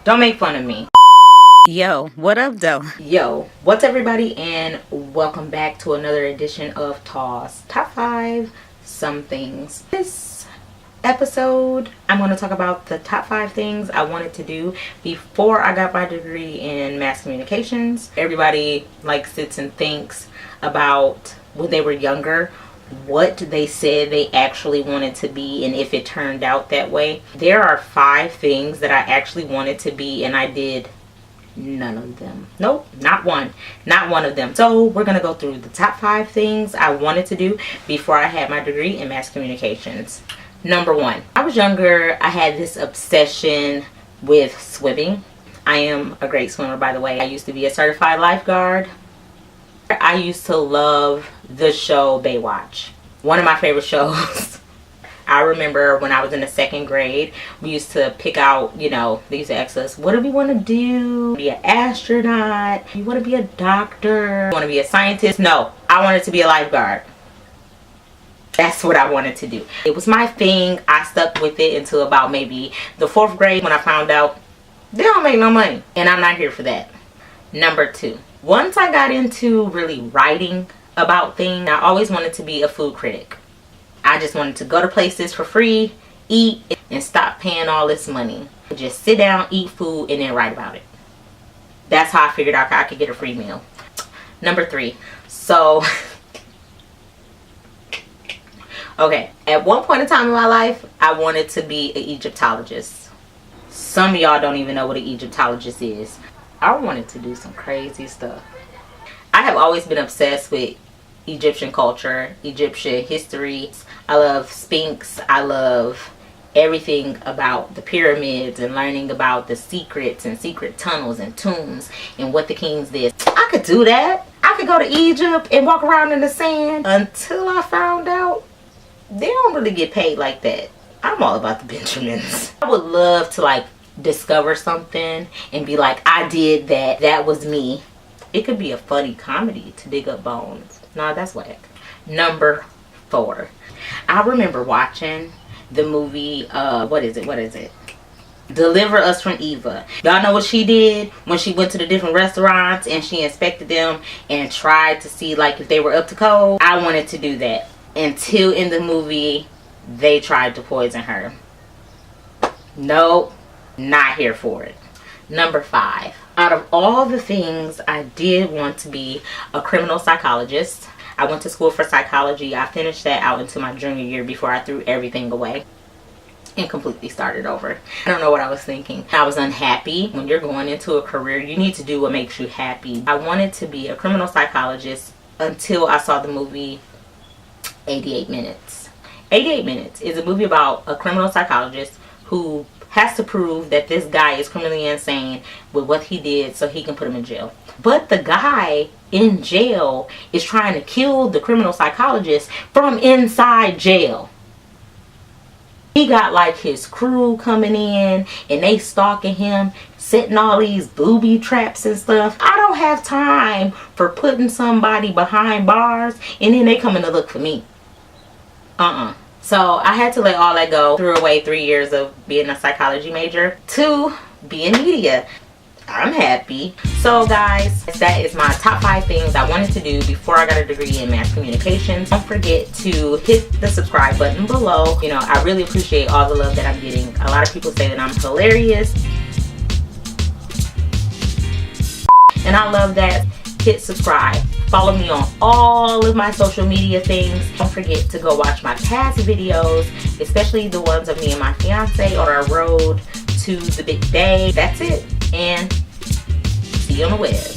Don't make fun of me. Yo, what up though? Yo, what's everybody, and welcome back to another edition of Toss Top 5 Some Things. This episode, I'm going to talk about the top 5 things I wanted to do before I got my degree in mass communications. Everybody like sits and thinks about when they were younger what they said they actually wanted to be and if it turned out that way. There are 5 things that I actually wanted to be, and I did none of them. Nope, not one of them. So we're gonna go through the top 5 things I wanted to do before I had my degree in mass communications. Number 1, I was younger. I had this obsession with swimming. I am a great swimmer, by the way. I used to be a certified lifeguard. I used to love the show Baywatch, one of my favorite shows. I remember when I was in the 2nd grade, we used to pick out, they used to ask us, what do we want to do? Be an astronaut? You want to be a doctor? You want to be a scientist? No, I wanted to be a lifeguard. That's what I wanted to do. It was my thing. I stuck with it until about maybe the 4th grade when I found out they don't make no money. And I'm not here for that. Number 2. Once I got into really writing about things, I always wanted to be a food critic. I just wanted to go to places for free, eat, and stop paying all this money. Just sit down, eat food, and then write about it. That's how I figured out I could get a free meal. Number 3. So, okay. At one point in time in my life, I wanted to be an Egyptologist. Some of y'all don't even know what an Egyptologist is. I wanted to do some crazy stuff. I have always been obsessed with Egyptian culture, Egyptian history. I love Sphinx. I love everything about the pyramids and learning about the secrets and secret tunnels and tombs and what the kings did. I could do that. I could go to Egypt and walk around in the sand until I found out they don't really get paid like that. I'm all about the Benjamins. I would love to discover something and be like, I did that. That was me. It could be a funny comedy to dig up bones. Nah, that's whack. Number 4. I remember watching the movie, what is it? Deliver Us from Eva. Y'all know what she did when she went to the different restaurants and she inspected them and tried to see if they were up to code? I wanted to do that until in the movie they tried to poison her. Nope, not here for it. Number 5. Out of all the things, I did want to be a criminal psychologist. I went to school for psychology. I finished that out into my junior year before I threw everything away and completely started over. I don't know what I was thinking. I was unhappy. When you're going into a career, you need to do what makes you happy. I wanted to be a criminal psychologist until I saw the movie 88 Minutes. 88 Minutes is a movie about a criminal psychologist who has to prove that this guy is criminally insane with what he did so he can put him in jail. But the guy in jail is trying to kill the criminal psychologist from inside jail. He got his crew coming in and they stalking him, setting all these booby traps and stuff. I don't have time for putting somebody behind bars and then they coming to look for me. So I had to let all that go. Threw away 3 years of being a psychology major to be in media. I'm happy. So guys, that is my top 5 things I wanted to do before I got a degree in mass communications. Don't forget to hit the subscribe button below. I really appreciate all the love that I'm getting. A lot of people say that I'm hilarious, and I love that. Hit subscribe. Follow me on all of my social media things. Don't forget to go watch my past videos, especially the ones of me and my fiance on our road to the big day. That's it, and see you on the web.